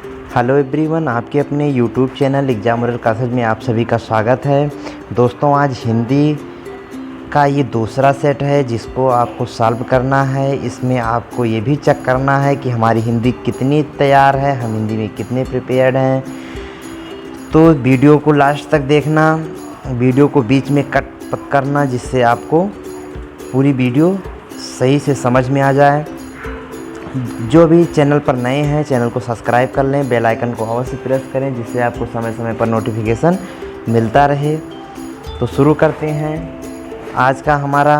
Hello everyone, आपके अपने YouTube channel exam oral classes में आप सभी का स्वागत है। दोस्तों, आज हिंदी का ये दूसरा सेट है जिसको आपको सॉल्व करना है। इसमें आपको ये भी चेक करना है कि हमारी हिंदी कितनी तैयार है, हम हिंदी में कितने प्रिपेयर्ड हैं। तो वीडियो को लास्ट तक देखना, वीडियो को बीच में कट मत करना, जिससे आपको पूरी वीडियो सही से समझ में आ जाए। जो भी चैनल पर नए हैं, चैनल को सब्सक्राइब कर लें, बेल आइकन को अवश्य प्रेस करें, जिससे आपको समय समय पर नोटिफिकेशन मिलता रहे। तो शुरू करते हैं। आज का हमारा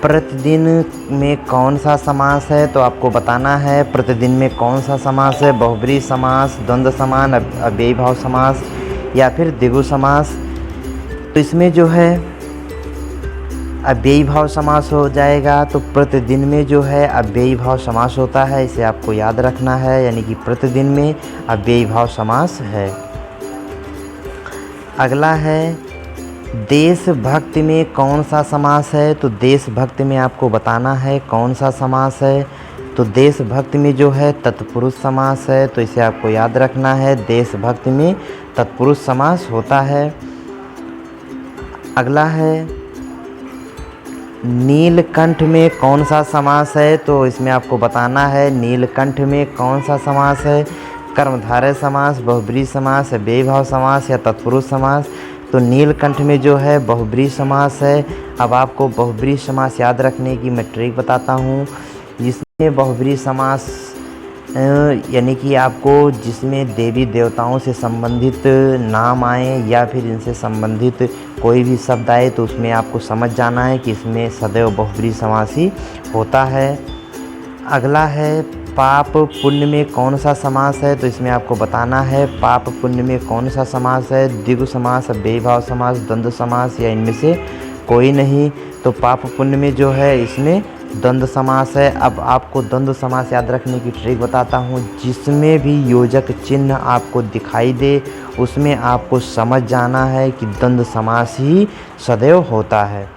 प्रतिदिन में कौन सा समास है, तो आपको बताना है प्रतिदिन में कौन सा समास है। बहुब्रीहि समास, द्वंद्व समान, अव्ययी भाव समास या फिर द्विगु समास। तो इसमें जो है अव्ययी भाव समास हो जाएगा। तो प्रतिदिन में जो है अव्ययी भाव समास होता है, इसे आपको याद रखना है, यानी कि प्रतिदिन में अव्ययी भाव समास है। अगला है देशभक्ति में कौन सा समास है, तो देशभक्ति में आपको बताना है कौन सा समास है। तो देशभक्ति में जो है तत्पुरुष समास है, तो इसे आपको याद रखना है, देशभक्ति में तत्पुरुष समास होता है। अगला है नीलकंठ में कौन सा समास है, तो इसमें आपको बताना है नीलकंठ में कौन सा समास है। कर्मधारय समास, बहुब्रीहि समास, अव्ययी भाव समास या तत्पुरुष समास। तो नीलकंठ में जो है बहुब्रीहि समास है। अब आपको बहुब्रीहि समास याद रखने की मैं ट्रिक बताता हूँ। जिसमें बहुब्रीहि समास यानी कि आपको जिसमें देवी देवताओं से संबंधित नाम आए या फिर इनसे संबंधित कोई भी शब्द आए, तो उसमें आपको समझ जाना है कि इसमें सदैव बहुब्रीहि समास ही होता है। अगला है पाप पुण्य में कौन सा समास है, तो इसमें आपको बताना है पाप पुण्य में कौन सा समास है। द्विगु समास, अव्ययी भाव समास, द्वंद्व समास या इनमें से कोई नहीं। तो पाप पुण्य में जो है इसमें द्वंद्व समास है। अब आपको द्वंद्व समास याद रखने की ट्रिक बताता हूँ। जिसमें भी योजक चिन्ह आपको दिखाई दे, उसमें आपको समझ जाना है कि द्वंद्व समास ही सदैव होता है।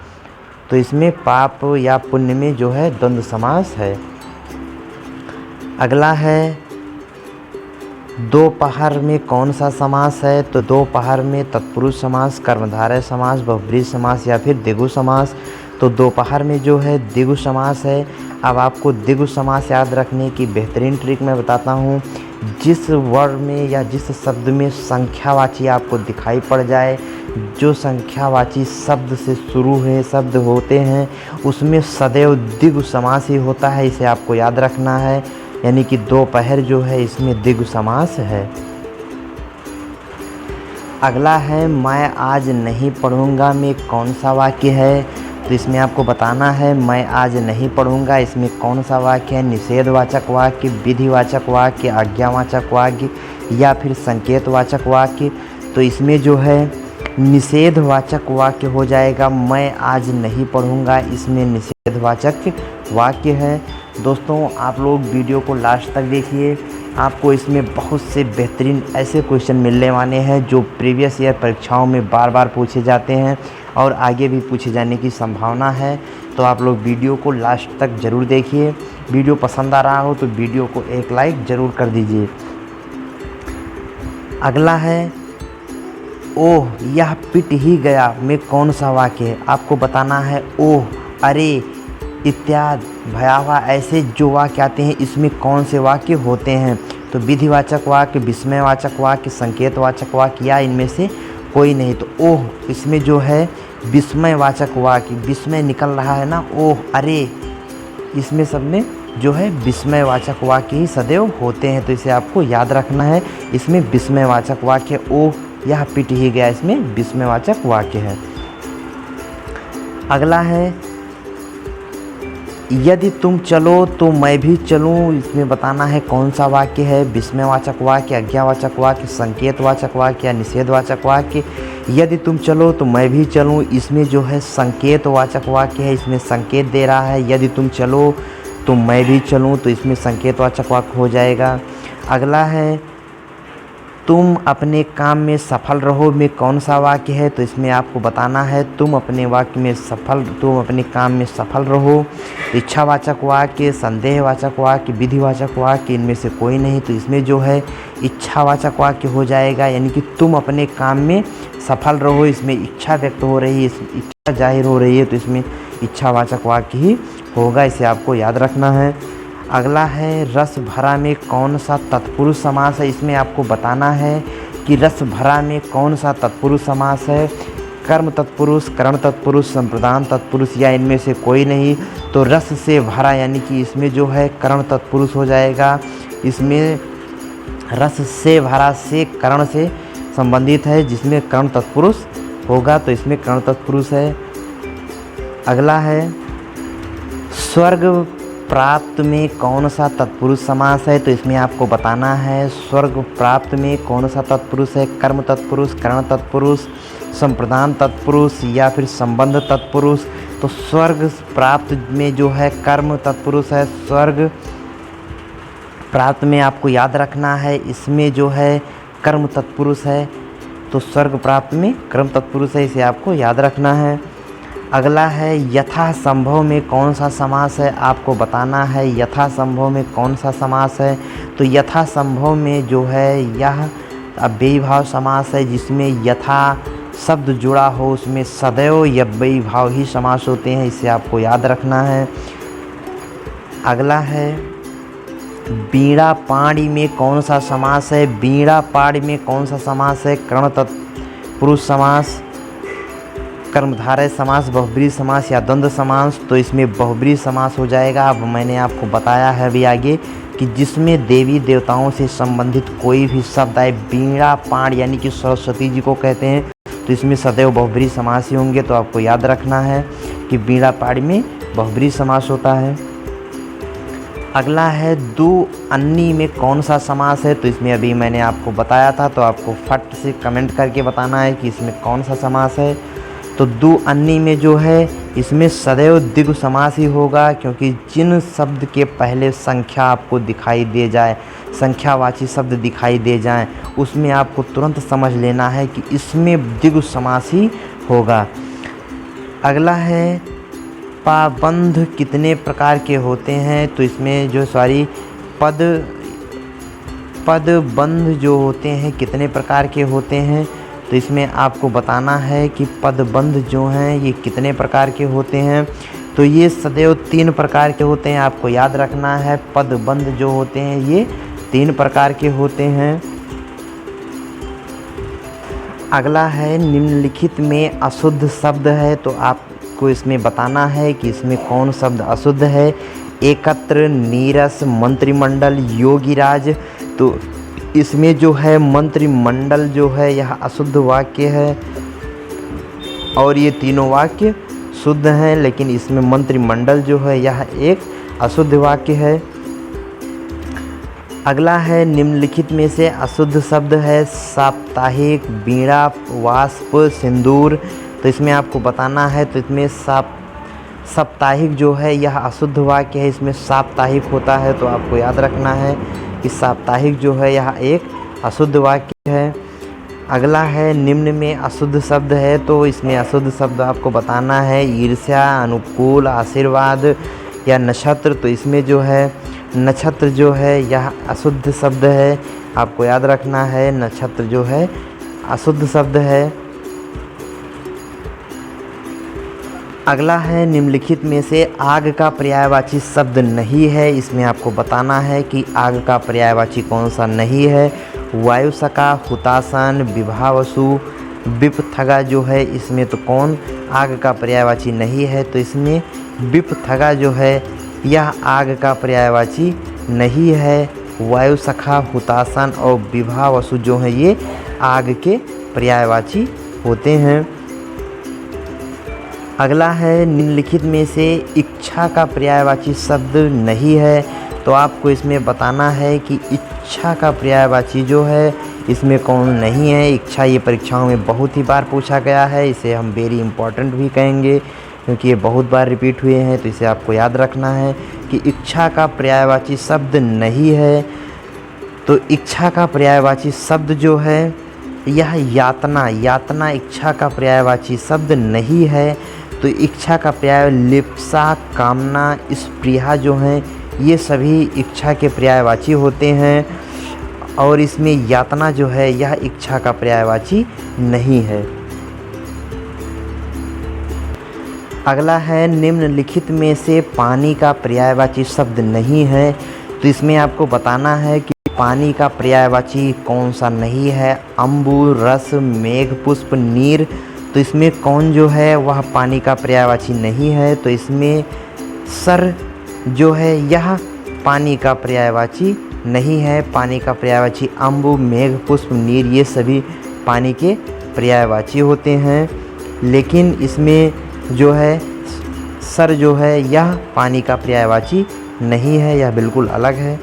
तो इसमें पाप या पुण्य में जो है द्वंद्व समास है। अगला है दोपहर में कौन सा समास है, तो दोपहर में तत्पुरुष समास, कर्मधारय समास, बहुब्रीहि समास या फिर द्विगु समास। तो दोपहर में जो है द्विगु समास है। अब आपको द्विगु समास याद रखने की बेहतरीन ट्रिक मैं बताता हूँ। जिस वर्ड में या जिस शब्द में संख्यावाची आपको दिखाई पड़ जाए, जो संख्यावाची शब्द से शुरू हुए शब्द होते हैं, उसमें सदैव द्विगु समास ही होता है, इसे आपको याद रखना है। यानी कि दोपहर जो है इसमें द्विगु समास है। अगला है मैं आज नहीं पढ़ूंगा में कौन सा वाक्य है, तो इसमें आपको बताना है मैं आज नहीं पढ़ूंगा, इसमें कौन सा वाक्य है। निषेधवाचक वाक्य, विधिवाचक वाक्य, आज्ञावाचक वाक्य या फिर संकेतवाचक वाक्य। तो इसमें जो है निषेधवाचक वाक्य हो जाएगा, मैं आज नहीं पढ़ूंगा, इसमें निषेधवाचक वाक्य है। दोस्तों, आप लोग वीडियो को लास्ट तक देखिए, आपको इसमें बहुत से बेहतरीन ऐसे क्वेश्चन मिलने वाले हैं जो प्रीवियस ईयर परीक्षाओं में बार बार पूछे जाते हैं और आगे भी पूछे जाने की संभावना है। तो आप लोग वीडियो को लास्ट तक ज़रूर देखिए। वीडियो पसंद आ रहा हो तो वीडियो को एक लाइक ज़रूर कर दीजिए। अगला है ओह यह पिट ही गया में कौन सा वाक्य है, आपको बताना है। ओह, अरे इत्यादि भयावह ऐसे जो वाक्य आते हैं, इसमें कौन से वाक्य होते हैं। तो विधिवाचक वाक्य, विस्मयवाचक वाक्य, संकेतवाचक वाक्य या इनमें से कोई नहीं। तो ओह, इसमें जो है विस्मयवाचक वाक्य, विस्मय निकल रहा है ना, ओह अरे, इसमें सब में जो है विस्मयवाचक वाक्य ही सदैव होते हैं। तो इसे आपको याद रखना है, इसमें विस्मयवाचक वाक्य। ओह यह पिट ही गया, इसमें विस्मयवाचक वाक्य है। अगला है यदि तुम चलो तो मैं भी चलूँ, इसमें बताना है कौन सा वाक्य है। विस्मयवाचक वाक्य, आज्ञावाचक वाक्य, संकेतवाचक वाक्य या निषेधवाचक वाक्य। यदि तुम चलो तो मैं भी चलूँ, इसमें जो है संकेतवाचक वाक्य है, इसमें संकेत दे रहा है। यदि तुम चलो तो मैं भी चलूँ, तो इसमें संकेतवाचक वाक्य हो जाएगा। अगला है तुम अपने काम में सफल रहो में कौन सा वाक्य है, तो इसमें आपको बताना है तुम अपने काम में सफल रहो। इच्छावाचक वाक्य, संदेहवाचक वाक्य, विधिवाचक वाक्य, इनमें से कोई नहीं, तो इसमें जो है इच्छावाचक वाक्य हो जाएगा, यानी कि तुम अपने काम में सफल रहो। इसमें इच्छा व्यक्त हो रही है, इच्छा जाहिर हो रही है, तो इसमें इच्छावाचक वाक्य ही होगा, इसे आपको याद रखना है। अगला है रस भरा में कौन सा तत्पुरुष समास है। इसमें आपको बताना है कि रस भरा में कौन सा तत्पुरुष समास है, कर्म तत्पुरुष, करण तत्पुरुष, संप्रदान तत्पुरुष या इनमें से कोई नहीं। तो रस से भरा यानी कि इसमें जो है करण तत्पुरुष हो जाएगा। इसमें रस से भरा से करण से संबंधित है, जिसमें करण तत्पुरुष होगा, तो इसमें करण तत्पुरुष है। अगला है स्वर्ग प्राप्त में कौन सा तत्पुरुष समास है, तो इसमें आपको बताना है स्वर्ग प्राप्त में कौन सा तत्पुरुष है, कर्म तत्पुरुष, करण तत्पुरुष, संप्रदान तत्पुरुष या फिर संबंध तत्पुरुष। तो स्वर्ग प्राप्त में जो है कर्म तत्पुरुष है, स्वर्ग प्राप्त में आपको याद रखना है इसमें जो है कर्म तत्पुरुष है, तो स्वर्ग प्राप्त में कर्म तत्पुरुष है, इसे आपको याद रखना है। अगला है यथा संभव में कौन सा समास है, आपको बताना है यथा संभव में कौन सा समास है। तो यथा संभव में जो है यह अव्ययी भाव समास है, जिसमें यथा शब्द जुड़ा हो उसमें सदैव अव्ययी भाव ही समास होते हैं, इसे आपको याद रखना है। अगला है बीड़ा पाणी में कौन सा समास है, बीड़ा पाणी में कौन सा समास है, कर्ण तत्पुरुष समास, कर्मधारय समास, बहुब्रीहि समास या द्वंद्व समास। तो इसमें बहुब्रीहि समास हो जाएगा। अब मैंने आपको बताया है अभी आगे कि जिसमें देवी देवताओं से संबंधित कोई भी शब्द आए, बीड़ा पाण यानी कि सरस्वती जी को कहते हैं, तो इसमें सदैव बहुब्रीहि समास ही होंगे, तो आपको याद रखना है कि बीड़ा पाणी में बहुब्रीहि समास होता है। अगला है दो अन्नी में कौन सा समास है, तो इसमें अभी मैंने आपको बताया था, तो आपको फट से कमेंट करके बताना है कि इसमें कौन सा समास है। तो दो अन्नी में जो है इसमें सदैव द्विगु समास ही होगा, क्योंकि जिन शब्द के पहले संख्या आपको दिखाई दे जाए, संख्यावाची शब्द दिखाई दे जाएं, उसमें आपको तुरंत समझ लेना है कि इसमें द्विगु समास ही होगा। अगला है पाबंध कितने प्रकार के होते हैं, तो इसमें जो पदबंध जो होते हैं कितने प्रकार के होते हैं, तो इसमें आपको बताना है कि पदबंध जो हैं ये कितने प्रकार के होते हैं। तो ये सदैव 3 प्रकार के होते हैं, आपको याद रखना है पदबंध जो होते हैं ये 3 प्रकार के होते हैं। अगला है निम्नलिखित में अशुद्ध शब्द है, तो आपको इसमें बताना है कि इसमें कौन शब्द अशुद्ध है। एकत्र, नीरस, मंत्रिमंडल, योगीराज। तो इसमें जो है मंत्रिमंडल जो है यह अशुद्ध वाक्य है और ये तीनों वाक्य शुद्ध हैं, लेकिन इसमें मंत्रिमंडल जो है यह एक अशुद्ध वाक्य है। अगला है निम्नलिखित में से अशुद्ध शब्द है साप्ताहिक, बीड़ा, वाष्प, सिंदूर। तो इसमें आपको बताना है, तो इसमें साप्ताहिक जो है यह अशुद्ध वाक्य है, इसमें साप्ताहिक होता है, तो आपको याद रखना है कि साप्ताहिक जो है यह एक अशुद्ध वाक्य है। अगला है निम्न में अशुद्ध शब्द है, तो इसमें अशुद्ध शब्द आपको बताना है ईर्ष्या, अनुकूल, आशीर्वाद या नक्षत्र। तो इसमें जो है नक्षत्र जो है यह अशुद्ध शब्द है, आपको याद रखना है नक्षत्र जो है अशुद्ध शब्द है। अगला है निम्नलिखित में से आग का पर्यायवाची शब्द नहीं है, इसमें आपको बताना है कि आग का पर्यायवाची कौन सा नहीं है। वायुसका, हुतासन, विभावसु, विपथगा जो है इसमें तो कौन आग का पर्यायवाची नहीं है, तो इसमें विपथगा जो है यह आग का पर्यायवाची नहीं है। वायुसखा, हुतासन और विभावसु जो है ये आग के पर्यायवाची होते हैं। अगला है निम्नलिखित में से इच्छा का पर्यायवाची शब्द नहीं है, तो आपको इसमें बताना है कि इच्छा का पर्यायवाची जो है इसमें कौन नहीं है। इच्छा ये परीक्षाओं में बहुत ही बार पूछा गया है, इसे हम वेरी इंपॉर्टेंट भी कहेंगे क्योंकि ये बहुत बार रिपीट हुए हैं, तो इसे आपको याद रखना है कि इच्छा का पर्यायवाची शब्द नहीं है। तो इच्छा का पर्यायवाची शब्द जो है यह यातना, यातना इच्छा का पर्यायवाची शब्द नहीं है। तो इच्छा का पर्याय लिप्सा, कामना, स्पृहा जो हैं ये सभी इच्छा के पर्यायवाची होते हैं और इसमें यातना जो है यह इच्छा का पर्यायवाची नहीं है। अगला है निम्नलिखित में से पानी का पर्यायवाची शब्द नहीं है। तो इसमें आपको बताना है कि पानी का पर्यायवाची कौन सा नहीं है। अम्बु, रस, मेघ, पुष्प, नीर। तो इसमें कौन जो है वह पानी का पर्यायवाची नहीं है। तो इसमें सर जो है यह पानी का पर्यायवाची नहीं है। पानी का पर्यायवाची अम्बु, मेघ, पुष्प, नीर ये सभी पानी के पर्यायवाची होते हैं, लेकिन इसमें जो है सर जो है यह पानी का पर्यायवाची नहीं है, यह बिल्कुल अलग है।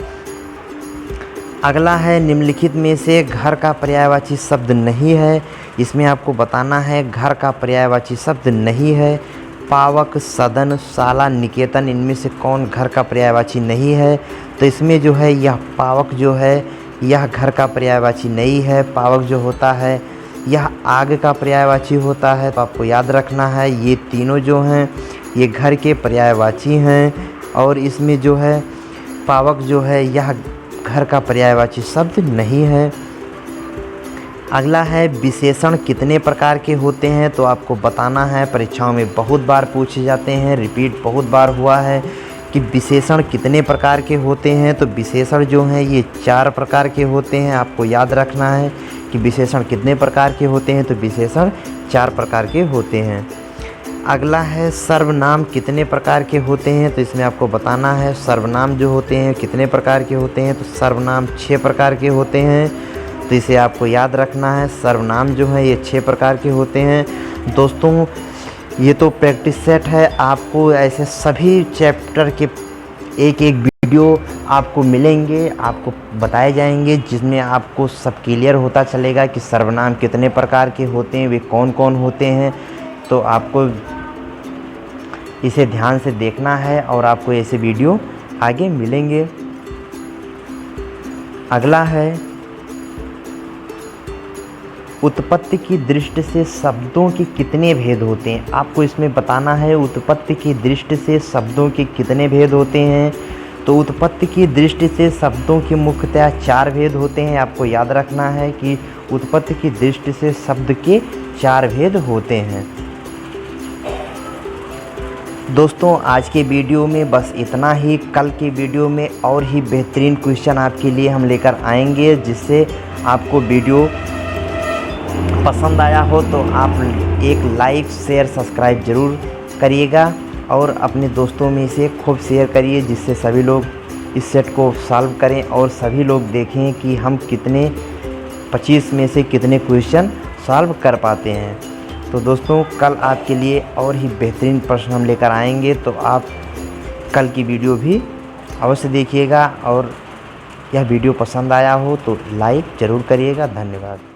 अगला है निम्नलिखित में से घर का पर्यायवाची शब्द नहीं है। इसमें आपको बताना है घर का पर्यायवाची शब्द नहीं है। पावक, सदन, शाला, निकेतन इनमें से कौन घर का पर्यायवाची नहीं है। तो इसमें जो है यह पावक जो है यह घर का पर्यायवाची नहीं है। पावक जो होता है यह आग का पर्यायवाची होता है। तो आपको याद रखना है ये तीनों जो हैं ये घर के पर्यायवाची हैं और इसमें जो है पावक जो है यह घर का पर्यायवाची शब्द नहीं है। अगला है विशेषण कितने प्रकार के होते हैं। तो आपको बताना है, परीक्षाओं में बहुत बार पूछे जाते हैं, रिपीट बहुत बार हुआ है कि विशेषण कितने प्रकार के होते हैं। तो विशेषण जो हैं ये 4 प्रकार के होते हैं। आपको याद रखना है कि विशेषण कितने प्रकार के होते हैं। तो विशेषण 4 प्रकार के होते हैं। अगला है सर्वनाम कितने प्रकार के होते हैं। तो इसमें आपको बताना है सर्वनाम जो होते हैं कितने प्रकार के होते हैं। तो सर्वनाम 6 प्रकार के होते हैं। तो इसे आपको याद रखना है, सर्वनाम जो है ये 6 प्रकार के होते हैं। दोस्तों ये तो प्रैक्टिस सेट है, आपको ऐसे सभी चैप्टर के एक एक वीडियो आपको मिलेंगे, आपको बताए जाएंगे, जिसमें आपको सब क्लियर होता चलेगा कि सर्वनाम कितने प्रकार के होते हैं, वे कौन कौन होते हैं। तो आपको इसे ध्यान से देखना है और आपको ऐसे वीडियो आगे मिलेंगे। अगला है उत्पत्ति की दृष्टि से शब्दों के कितने भेद होते हैं। आपको इसमें बताना है उत्पत्ति की दृष्टि से शब्दों के कितने भेद होते हैं। तो उत्पत्ति की दृष्टि से शब्दों के मुख्यतः 4 भेद होते हैं। आपको याद रखना है कि उत्पत्ति की दृष्टि से शब्द के 4 भेद होते हैं। दोस्तों आज के वीडियो में बस इतना ही। कल के वीडियो में और ही बेहतरीन क्वेश्चन आपके लिए हम लेकर आएंगे, जिससे आपको वीडियो पसंद आया हो तो आप एक लाइक, शेयर, सब्सक्राइब ज़रूर करिएगा और अपने दोस्तों में इसे खूब शेयर करिए, जिससे सभी लोग इस सेट को सॉल्व करें और सभी लोग देखें कि हम कितने 25 में से कितने क्वेश्चन सॉल्व कर पाते हैं। तो दोस्तों कल आपके लिए और ही बेहतरीन प्रश्न हम लेकर आएंगे, तो आप कल की वीडियो भी अवश्य देखिएगा और यह वीडियो पसंद आया हो तो लाइक ज़रूर करिएगा। धन्यवाद।